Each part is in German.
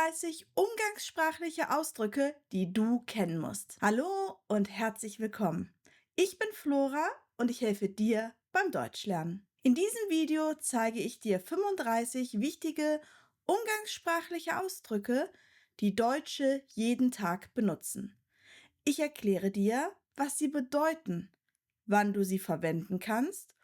35 umgangssprachliche Ausdrücke, die du kennen musst. Hallo und herzlich willkommen. Ich bin Flora und ich helfe dir beim Deutschlernen. In diesem Video zeige ich dir 35 wichtige umgangssprachliche Ausdrücke, die Deutsche jeden Tag benutzen. Ich erkläre dir, was sie bedeuten, wann du sie verwenden kannst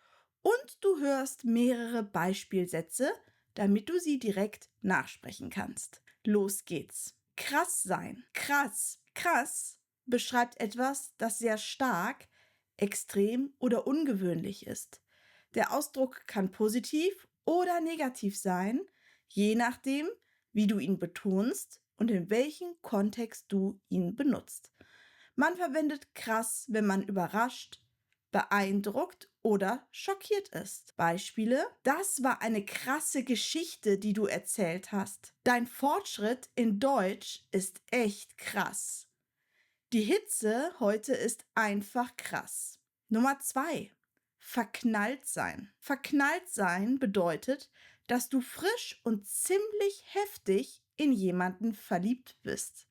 und du hörst mehrere Beispielsätze, damit du sie direkt nachsprechen kannst. Los geht's. Krass sein. Krass. Krass beschreibt etwas, das sehr stark, extrem oder ungewöhnlich ist. Der Ausdruck kann positiv oder negativ sein, je nachdem, wie du ihn betonst und in welchem Kontext du ihn benutzt. Man verwendet krass, wenn man überrascht, beeindruckt oder schockiert ist. Beispiele: Das war eine krasse Geschichte, die du erzählt hast. Dein Fortschritt in Deutsch ist echt krass. Die Hitze heute ist einfach krass. Nummer 2. Verknallt sein. Verknallt sein bedeutet, dass du frisch und ziemlich heftig in jemanden verliebt bist.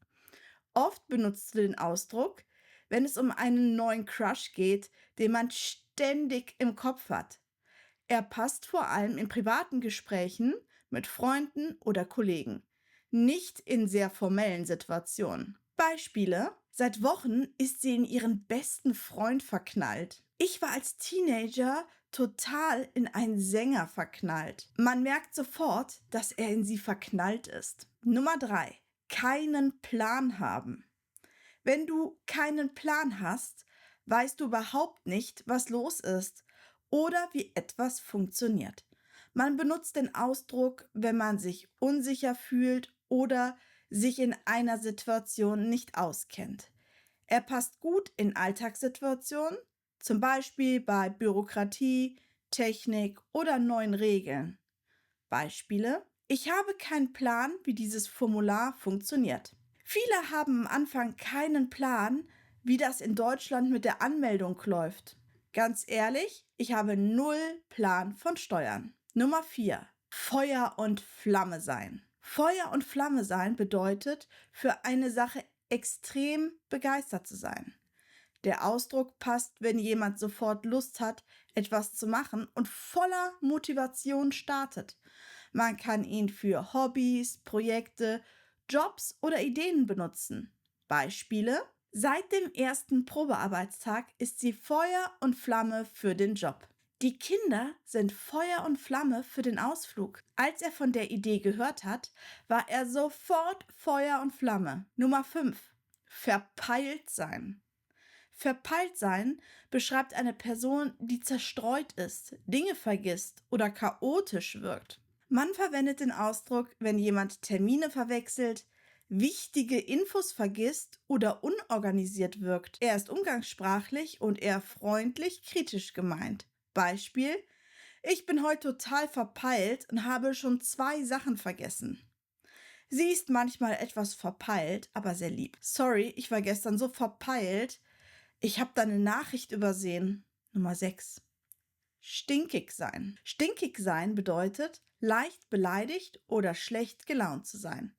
Oft benutzt du den Ausdruck, wenn es um einen neuen Crush geht, den man ständig im Kopf hat. Er passt vor allem in privaten Gesprächen mit Freunden oder Kollegen, nicht in sehr formellen Situationen. Beispiele: Seit Wochen ist sie in ihren besten Freund verknallt. Ich war als Teenager total in einen Sänger verknallt. Man merkt sofort, dass er in sie verknallt ist. Nummer 3. Keinen Plan haben. Wenn du keinen Plan hast, weißt du überhaupt nicht, was los ist oder wie etwas funktioniert. Man benutzt den Ausdruck, wenn man sich unsicher fühlt oder sich in einer Situation nicht auskennt. Er passt gut in Alltagssituationen, zum Beispiel bei Bürokratie, Technik oder neuen Regeln. Beispiele: Ich habe keinen Plan, wie dieses Formular funktioniert. Viele haben am Anfang keinen Plan, wie das in Deutschland mit der Anmeldung läuft. Ganz ehrlich, ich habe null Plan von Steuern. Nummer 4. Feuer und Flamme sein. Feuer und Flamme sein bedeutet, für eine Sache extrem begeistert zu sein. Der Ausdruck passt, wenn jemand sofort Lust hat, etwas zu machen und voller Motivation startet. Man kann ihn für Hobbys, Projekte, Jobs oder Ideen benutzen. Beispiele: Seit dem ersten Probearbeitstag ist sie Feuer und Flamme für den Job. Die Kinder sind Feuer und Flamme für den Ausflug. Als er von der Idee gehört hat, war er sofort Feuer und Flamme. Nummer 5. Verpeilt sein. Verpeilt sein beschreibt eine Person, die zerstreut ist, Dinge vergisst oder chaotisch wirkt. Man verwendet den Ausdruck, wenn jemand Termine verwechselt, wichtige Infos vergisst oder unorganisiert wirkt. Er ist umgangssprachlich und eher freundlich kritisch gemeint. Beispiel: Ich bin heute total verpeilt und habe schon 2 Sachen vergessen. Sie ist manchmal etwas verpeilt, aber sehr lieb. Sorry, ich war gestern so verpeilt. Ich habe deine Nachricht übersehen. Nummer 6. Stinkig sein. Stinkig sein bedeutet, leicht beleidigt oder schlecht gelaunt zu sein.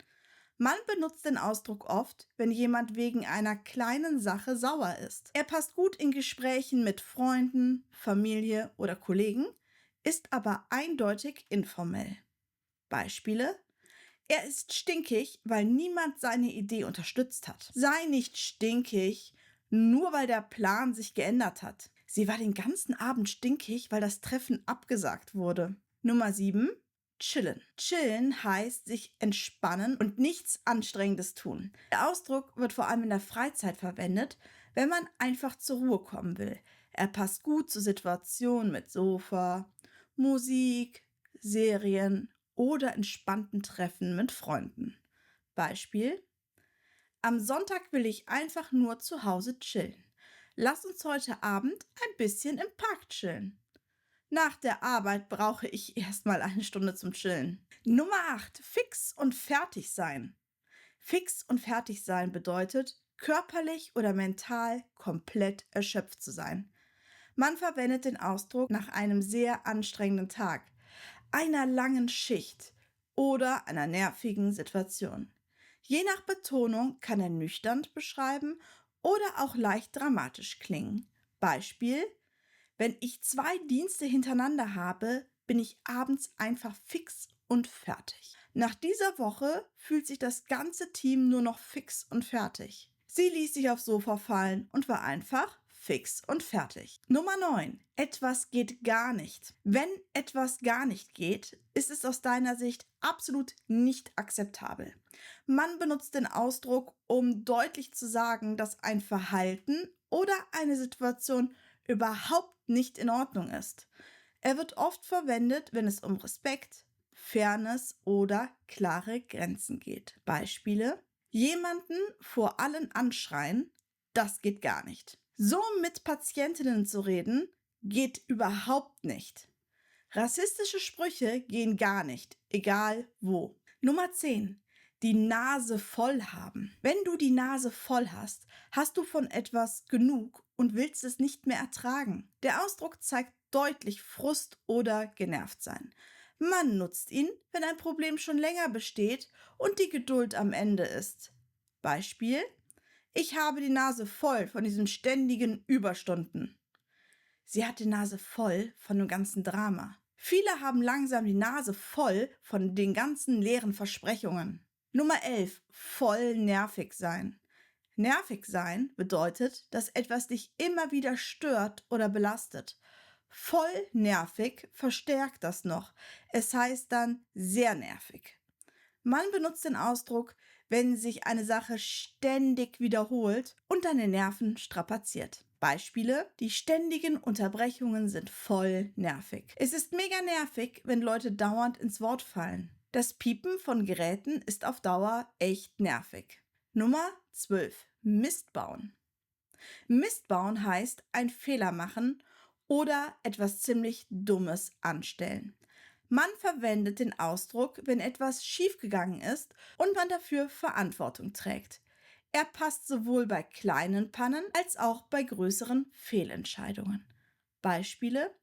Man benutzt den Ausdruck oft, wenn jemand wegen einer kleinen Sache sauer ist. Er passt gut in Gesprächen mit Freunden, Familie oder Kollegen, ist aber eindeutig informell. Beispiele: Er ist stinkig, weil niemand seine Idee unterstützt hat. Sei nicht stinkig, nur weil der Plan sich geändert hat. Sie war den ganzen Abend stinkig, weil das Treffen abgesagt wurde. Nummer 7. Chillen. Chillen heißt sich entspannen und nichts Anstrengendes tun. Der Ausdruck wird vor allem in der Freizeit verwendet, wenn man einfach zur Ruhe kommen will. Er passt gut zu Situationen mit Sofa, Musik, Serien oder entspannten Treffen mit Freunden. Beispiel: Am Sonntag will ich einfach nur zu Hause chillen. Lass uns heute Abend ein bisschen im Park chillen. Nach der Arbeit brauche ich erstmal eine Stunde zum Chillen. Nummer 8. Fix und fertig sein. Fix und fertig sein bedeutet, körperlich oder mental komplett erschöpft zu sein. Man verwendet den Ausdruck nach einem sehr anstrengenden Tag, einer langen Schicht oder einer nervigen Situation. Je nach Betonung kann er nüchtern beschreiben oder auch leicht dramatisch klingen. Beispiel: Wenn ich 2 Dienste hintereinander habe, bin ich abends einfach fix und fertig. Nach dieser Woche fühlt sich das ganze Team nur noch fix und fertig. Sie ließ sich aufs Sofa fallen und war einfach fix und fertig. Nummer 9. Etwas geht gar nicht. Wenn etwas gar nicht geht, ist es aus deiner Sicht absolut nicht akzeptabel. Man benutzt den Ausdruck, um deutlich zu sagen, dass ein Verhalten oder eine Situation überhaupt nicht in Ordnung ist. Er wird oft verwendet, wenn es um Respekt, Fairness oder klare Grenzen geht. Beispiele: Jemanden vor allen anschreien, das geht gar nicht. So mit Patientinnen zu reden, geht überhaupt nicht. Rassistische Sprüche gehen gar nicht, egal wo. Nummer 10. Die Nase voll haben. Wenn du die Nase voll hast, hast du von etwas genug und willst es nicht mehr ertragen. Der Ausdruck zeigt deutlich Frust oder Genervtsein. Man nutzt ihn, wenn ein Problem schon länger besteht und die Geduld am Ende ist. Beispiel: Ich habe die Nase voll von diesen ständigen Überstunden. Sie hat die Nase voll von dem ganzen Drama. Viele haben langsam die Nase voll von den ganzen leeren Versprechungen. Nummer 11. Voll nervig sein. Nervig sein bedeutet, dass etwas dich immer wieder stört oder belastet. Voll nervig verstärkt das noch. Es heißt dann sehr nervig. Man benutzt den Ausdruck, wenn sich eine Sache ständig wiederholt und deine Nerven strapaziert. Beispiele: Die ständigen Unterbrechungen sind voll nervig. Es ist mega nervig, wenn Leute dauernd ins Wort fallen. Das Piepen von Geräten ist auf Dauer echt nervig. Nummer 12. Mist bauen. Mist bauen heißt ein Fehler machen oder etwas ziemlich Dummes anstellen. Man verwendet den Ausdruck, wenn etwas schiefgegangen ist und man dafür Verantwortung trägt. Er passt sowohl bei kleinen Pannen als auch bei größeren Fehlentscheidungen. Beispiele: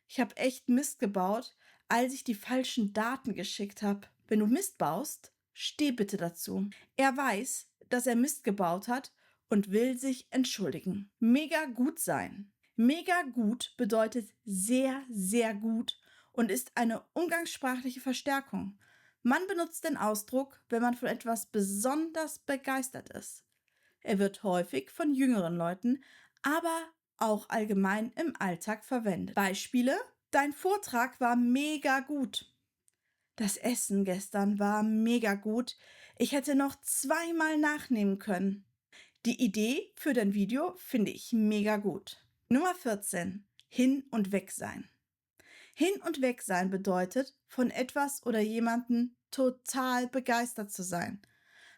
Ich habe echt Mist gebaut, als ich die falschen Daten geschickt habe. Wenn du Mist baust, steh bitte dazu. Er weiß, dass er Mist gebaut hat und will sich entschuldigen. Mega gut sein. Mega gut bedeutet sehr, sehr gut und ist eine umgangssprachliche Verstärkung. Man benutzt den Ausdruck, wenn man von etwas besonders begeistert ist. Er wird häufig von jüngeren Leuten, aber auch allgemein im Alltag verwendet. Beispiele: Dein Vortrag war mega gut. Das Essen gestern war mega gut. Ich hätte noch 2-mal nachnehmen können. Die Idee für dein Video finde ich mega gut. Nummer 14. Hin und weg sein. Hin und weg sein bedeutet, von etwas oder jemandem total begeistert zu sein.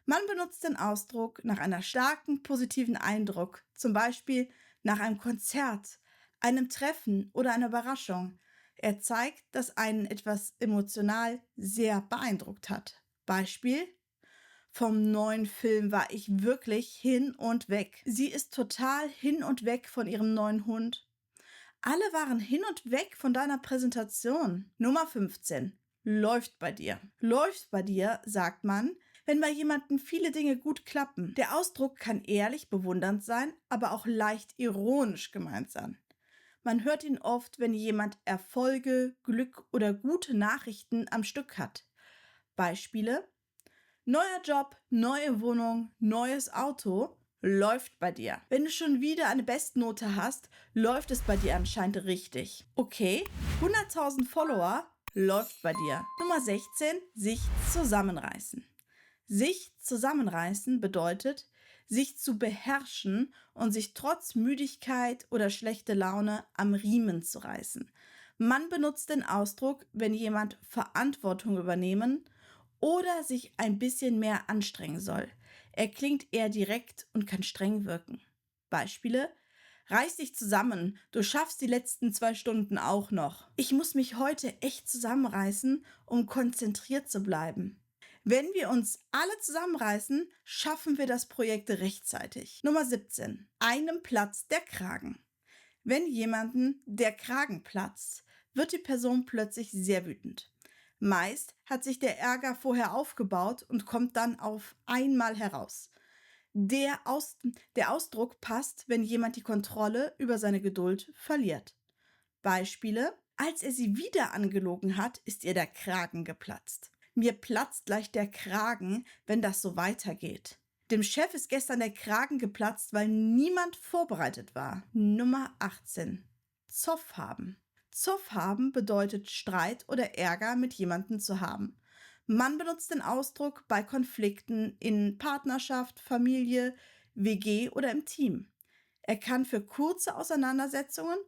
Man benutzt den Ausdruck nach einer starken positiven Eindruck, zum Beispiel nach einem Konzert, einem Treffen oder einer Überraschung. Er zeigt, dass einen etwas emotional sehr beeindruckt hat. Beispiel: Vom neuen Film war ich wirklich hin und weg. Sie ist total hin und weg von ihrem neuen Hund. Alle waren hin und weg von deiner Präsentation. Nummer 15. Läuft bei dir. Läuft bei dir, sagt man, wenn bei jemandem viele Dinge gut klappen. Der Ausdruck kann ehrlich bewundernd sein, aber auch leicht ironisch gemeint sein. Man hört ihn oft, wenn jemand Erfolge, Glück oder gute Nachrichten am Stück hat. Beispiele: Neuer Job, neue Wohnung, neues Auto. Läuft bei dir. Wenn du schon wieder eine Bestnote hast, läuft es bei dir anscheinend richtig. Okay, 100.000 Follower, läuft bei dir. Nummer 16. Sich zusammenreißen. Sich zusammenreißen bedeutet, sich zu beherrschen und sich trotz Müdigkeit oder schlechter Laune am Riemen zu reißen. Man benutzt den Ausdruck, wenn jemand Verantwortung übernehmen oder sich ein bisschen mehr anstrengen soll. Er klingt eher direkt und kann streng wirken. Beispiele: Reiß dich zusammen, du schaffst die letzten 2 Stunden auch noch. Ich muss mich heute echt zusammenreißen, um konzentriert zu bleiben. Wenn wir uns alle zusammenreißen, schaffen wir das Projekt rechtzeitig. Nummer 17. Einem platzt der Kragen. Wenn jemandem der Kragen platzt, wird die Person plötzlich sehr wütend. Meist hat sich der Ärger vorher aufgebaut und kommt dann auf einmal heraus. Der, Aus der Ausdruck passt, wenn jemand die Kontrolle über seine Geduld verliert. Beispiele: Als er sie wieder angelogen hat, ist ihr der Kragen geplatzt. Mir platzt gleich der Kragen, wenn das so weitergeht. Dem Chef ist gestern der Kragen geplatzt, weil niemand vorbereitet war. Nummer 18. Zoff haben. Zoff haben bedeutet Streit oder Ärger mit jemandem zu haben. Man benutzt den Ausdruck bei Konflikten in Partnerschaft, Familie, WG oder im Team. Er kann für kurze Auseinandersetzungen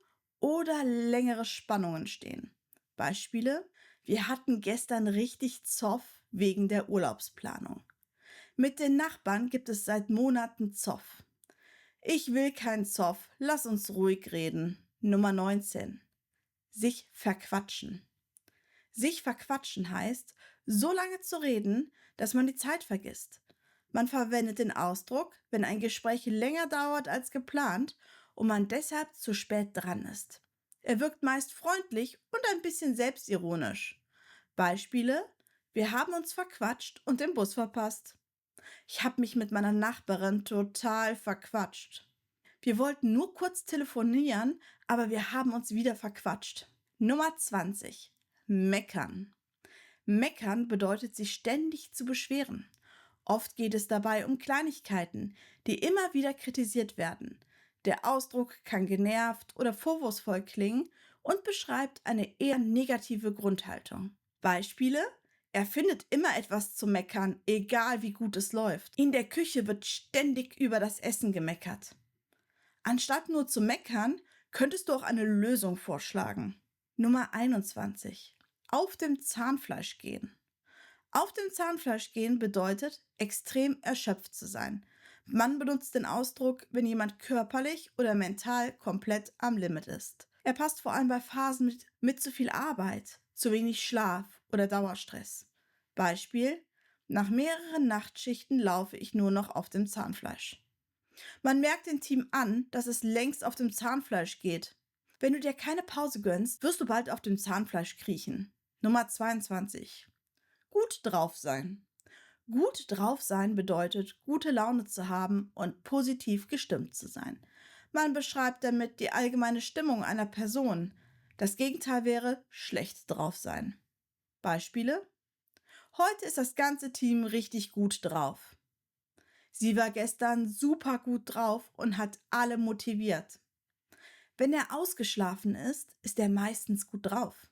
oder längere Spannungen stehen. Beispiele: Wir hatten gestern richtig Zoff wegen der Urlaubsplanung. Mit den Nachbarn gibt es seit Monaten Zoff. Ich will keinen Zoff, lass uns ruhig reden. Nummer 19. Sich verquatschen. Sich verquatschen heißt, so lange zu reden, dass man die Zeit vergisst. Man verwendet den Ausdruck, wenn ein Gespräch länger dauert als geplant und man deshalb zu spät dran ist. Er wirkt meist freundlich und ein bisschen selbstironisch. Beispiele: Wir haben uns verquatscht und den Bus verpasst. Ich habe mich mit meiner Nachbarin total verquatscht. Wir wollten nur kurz telefonieren, aber wir haben uns wieder verquatscht. Nummer 20. Meckern. Meckern bedeutet, sich ständig zu beschweren. Oft geht es dabei um Kleinigkeiten, die immer wieder kritisiert werden. Der Ausdruck kann genervt oder vorwurfsvoll klingen und beschreibt eine eher negative Grundhaltung. Beispiele: Er findet immer etwas zu meckern, egal wie gut es läuft. In der Küche wird ständig über das Essen gemeckert. Anstatt nur zu meckern, könntest du auch eine Lösung vorschlagen. Nummer 21. Auf dem Zahnfleisch gehen. Auf dem Zahnfleisch gehen bedeutet, extrem erschöpft zu sein. Man benutzt den Ausdruck, wenn jemand körperlich oder mental komplett am Limit ist. Er passt vor allem bei Phasen mit zu viel Arbeit, zu wenig Schlaf oder Dauerstress. Beispiel: Nach mehreren Nachtschichten laufe ich nur noch auf dem Zahnfleisch. Man merkt dem Team an, dass es längst auf dem Zahnfleisch geht. Wenn du dir keine Pause gönnst, wirst du bald auf dem Zahnfleisch kriechen. Nummer 22. Gut drauf sein. Gut drauf sein bedeutet, gute Laune zu haben und positiv gestimmt zu sein. Man beschreibt damit die allgemeine Stimmung einer Person. Das Gegenteil wäre schlecht drauf sein. Beispiele: Heute ist das ganze Team richtig gut drauf. Sie war gestern super gut drauf und hat alle motiviert. Wenn er ausgeschlafen ist, ist er meistens gut drauf.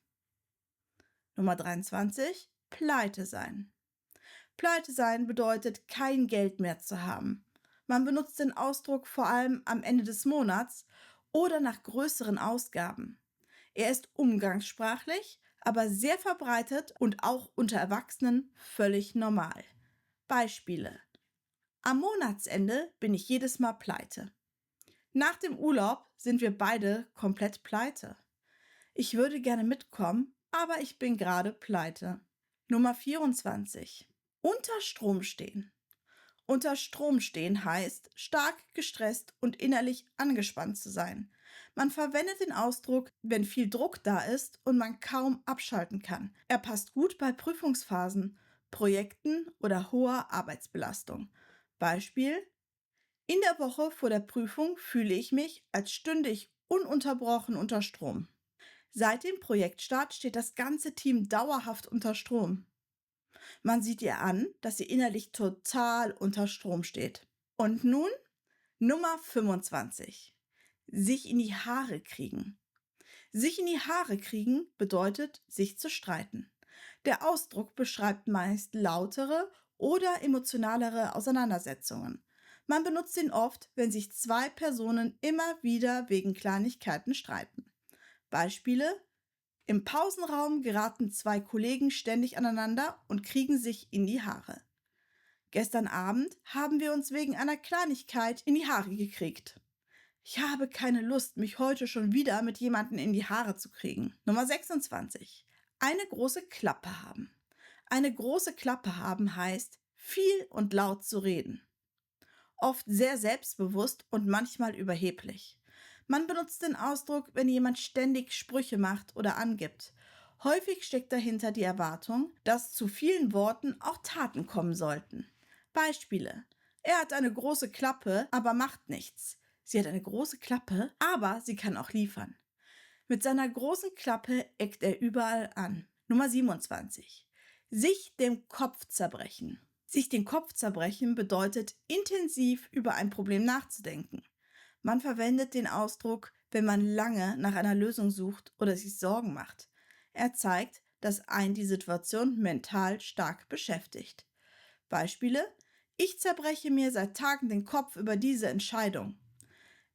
Nummer 23. Pleite sein. Pleite sein bedeutet, kein Geld mehr zu haben. Man benutzt den Ausdruck vor allem am Ende des Monats oder nach größeren Ausgaben. Er ist umgangssprachlich, aber sehr verbreitet und auch unter Erwachsenen völlig normal. Beispiele: Am Monatsende bin ich jedes Mal pleite. Nach dem Urlaub sind wir beide komplett pleite. Ich würde gerne mitkommen, aber ich bin gerade pleite. Nummer 24. Unter Strom stehen. Unter Strom stehen heißt, stark gestresst und innerlich angespannt zu sein. Man verwendet den Ausdruck, wenn viel Druck da ist und man kaum abschalten kann. Er passt gut bei Prüfungsphasen, Projekten oder hoher Arbeitsbelastung. Beispiel: In der Woche vor der Prüfung fühle ich mich, als stünde ich ununterbrochen unter Strom. Seit dem Projektstart steht das ganze Team dauerhaft unter Strom. Man sieht ihr an, dass sie innerlich total unter Strom steht. Und nun Nummer 25. Sich in die Haare kriegen. Sich in die Haare kriegen bedeutet, sich zu streiten. Der Ausdruck beschreibt meist lautere oder emotionalere Auseinandersetzungen. Man benutzt ihn oft, wenn sich zwei Personen immer wieder wegen Kleinigkeiten streiten. Beispiele: Im Pausenraum geraten zwei Kollegen ständig aneinander und kriegen sich in die Haare. Gestern Abend haben wir uns wegen einer Kleinigkeit in die Haare gekriegt. Ich habe keine Lust, mich heute schon wieder mit jemandem in die Haare zu kriegen. Nummer 26. Eine große Klappe haben. Eine große Klappe haben heißt, viel und laut zu reden. Oft sehr selbstbewusst und manchmal überheblich. Man benutzt den Ausdruck, wenn jemand ständig Sprüche macht oder angibt. Häufig steckt dahinter die Erwartung, dass zu vielen Worten auch Taten kommen sollten. Beispiele: Er hat eine große Klappe, aber macht nichts. Sie hat eine große Klappe, aber sie kann auch liefern. Mit seiner großen Klappe eckt er überall an. Nummer 27. Sich den Kopf zerbrechen. Sich den Kopf zerbrechen bedeutet, intensiv über ein Problem nachzudenken. Man verwendet den Ausdruck, wenn man lange nach einer Lösung sucht oder sich Sorgen macht. Er zeigt, dass einen die Situation mental stark beschäftigt. Beispiele: Ich zerbreche mir seit Tagen den Kopf über diese Entscheidung.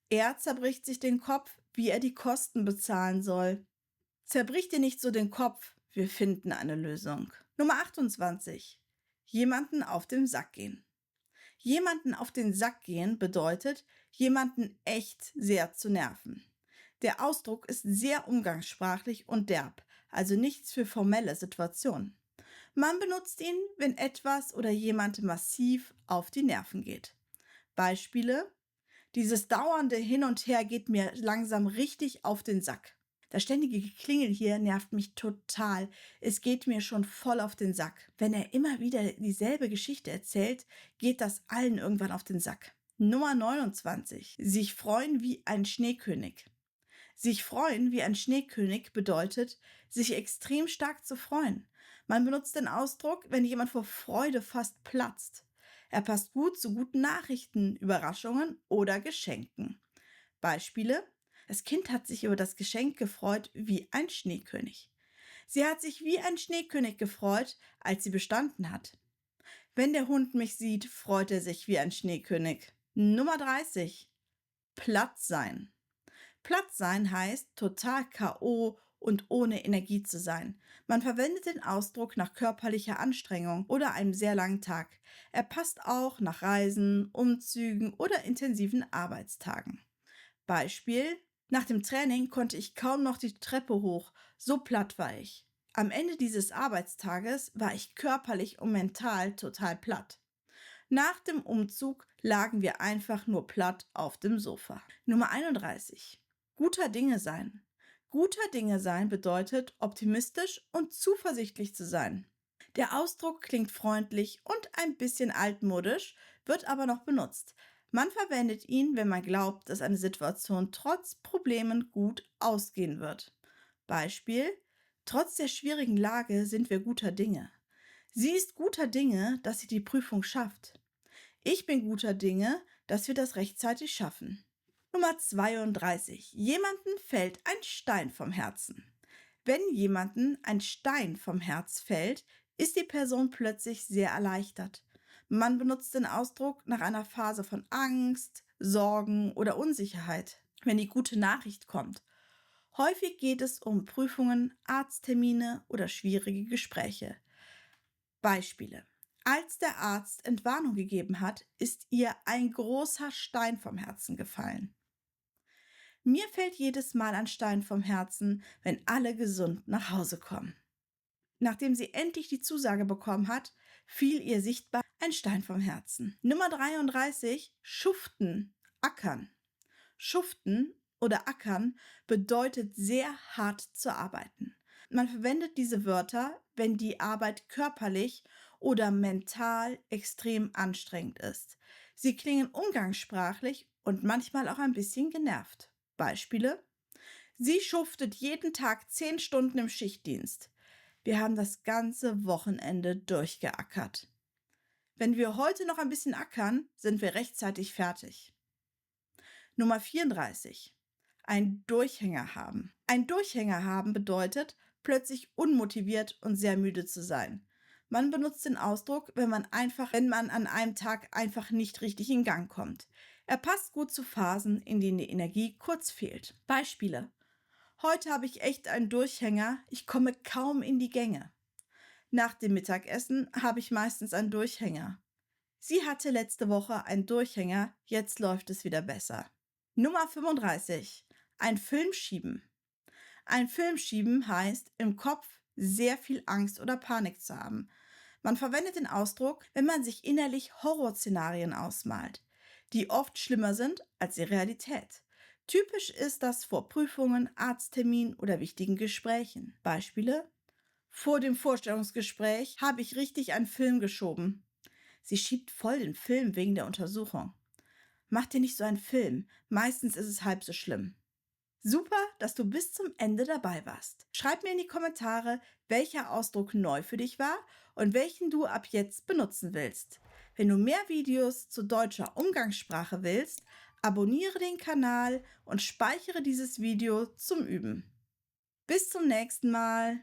Er zerbricht sich den Kopf, wie er die Kosten bezahlen soll. Zerbrich dir nicht so den Kopf, wir finden eine Lösung. Nummer 28. Jemanden auf den Sack gehen. Jemanden auf den Sack gehen bedeutet, jemanden echt sehr zu nerven. Der Ausdruck ist sehr umgangssprachlich und derb, also nichts für formelle Situationen. Man benutzt ihn, wenn etwas oder jemand massiv auf die Nerven geht. Beispiele: Dieses dauernde Hin und Her geht mir langsam richtig auf den Sack. Das ständige Geklingel hier nervt mich total. Es geht mir schon voll auf den Sack. Wenn er immer wieder dieselbe Geschichte erzählt, geht das allen irgendwann auf den Sack. Nummer 29. Sich freuen wie ein Schneekönig. Sich freuen wie ein Schneekönig bedeutet, sich extrem stark zu freuen. Man benutzt den Ausdruck, wenn jemand vor Freude fast platzt. Er passt gut zu guten Nachrichten, Überraschungen oder Geschenken. Beispiele: Das Kind hat sich über das Geschenk gefreut wie ein Schneekönig. Sie hat sich wie ein Schneekönig gefreut, als sie bestanden hat. Wenn der Hund mich sieht, freut er sich wie ein Schneekönig. Nummer 30. Platt sein. Platt sein heißt total K.O. und ohne Energie zu sein. Man verwendet den Ausdruck nach körperlicher Anstrengung oder einem sehr langen Tag. Er passt auch nach Reisen, Umzügen oder intensiven Arbeitstagen. Beispiel: Nach dem Training konnte ich kaum noch die Treppe hoch, so platt war ich. Am Ende dieses Arbeitstages war ich körperlich und mental total platt. Nach dem Umzug lagen wir einfach nur platt auf dem Sofa. Nummer 31. Guter Dinge sein. Guter Dinge sein bedeutet, optimistisch und zuversichtlich zu sein. Der Ausdruck klingt freundlich und ein bisschen altmodisch, wird aber noch benutzt. Man verwendet ihn, wenn man glaubt, dass eine Situation trotz Problemen gut ausgehen wird. Beispiel: Trotz der schwierigen Lage sind wir guter Dinge. Sie ist guter Dinge, dass sie die Prüfung schafft. Ich bin guter Dinge, dass wir das rechtzeitig schaffen. Nummer 32. Jemanden fällt ein Stein vom Herzen. Wenn jemanden ein Stein vom Herz fällt, ist die Person plötzlich sehr erleichtert. Man benutzt den Ausdruck nach einer Phase von Angst, Sorgen oder Unsicherheit, wenn die gute Nachricht kommt. Häufig geht es um Prüfungen, Arzttermine oder schwierige Gespräche. Beispiele: Als der Arzt Entwarnung gegeben hat, ist ihr ein großer Stein vom Herzen gefallen. Mir fällt jedes Mal ein Stein vom Herzen, wenn alle gesund nach Hause kommen. Nachdem sie endlich die Zusage bekommen hat, fiel ihr sichtbar ein Stein vom Herzen. Nummer 33. Schuften, ackern. Schuften oder ackern bedeutet sehr hart zu arbeiten. Man verwendet diese Wörter, wenn die Arbeit körperlich oder mental extrem anstrengend ist. Sie klingen umgangssprachlich und manchmal auch ein bisschen genervt. Beispiele: Sie schuftet jeden Tag 10 Stunden im Schichtdienst. Wir haben das ganze Wochenende durchgeackert. Wenn wir heute noch ein bisschen ackern, sind wir rechtzeitig fertig. Nummer 34. Ein Durchhänger haben. Ein Durchhänger haben bedeutet, plötzlich unmotiviert und sehr müde zu sein. Man benutzt den Ausdruck, wenn man an einem Tag einfach nicht richtig in Gang kommt. Er passt gut zu Phasen, in denen die Energie kurz fehlt. Beispiele: Heute habe ich echt einen Durchhänger, ich komme kaum in die Gänge. Nach dem Mittagessen habe ich meistens einen Durchhänger. Sie hatte letzte Woche einen Durchhänger, jetzt läuft es wieder besser. Nummer 35. Ein Film schieben. Ein Film schieben heißt, im Kopf sehr viel Angst oder Panik zu haben. Man verwendet den Ausdruck, wenn man sich innerlich Horrorszenarien ausmalt, die oft schlimmer sind als die Realität. Typisch ist das vor Prüfungen, Arztterminen oder wichtigen Gesprächen. Beispiele: Vor dem Vorstellungsgespräch habe ich richtig einen Film geschoben. Sie schiebt voll den Film wegen der Untersuchung. Mach dir nicht so einen Film. Meistens ist es halb so schlimm. Super, dass du bis zum Ende dabei warst. Schreib mir in die Kommentare, welcher Ausdruck neu für dich war und welchen du ab jetzt benutzen willst. Wenn du mehr Videos zu deutscher Umgangssprache willst, abonniere den Kanal und speichere dieses Video zum Üben. Bis zum nächsten Mal.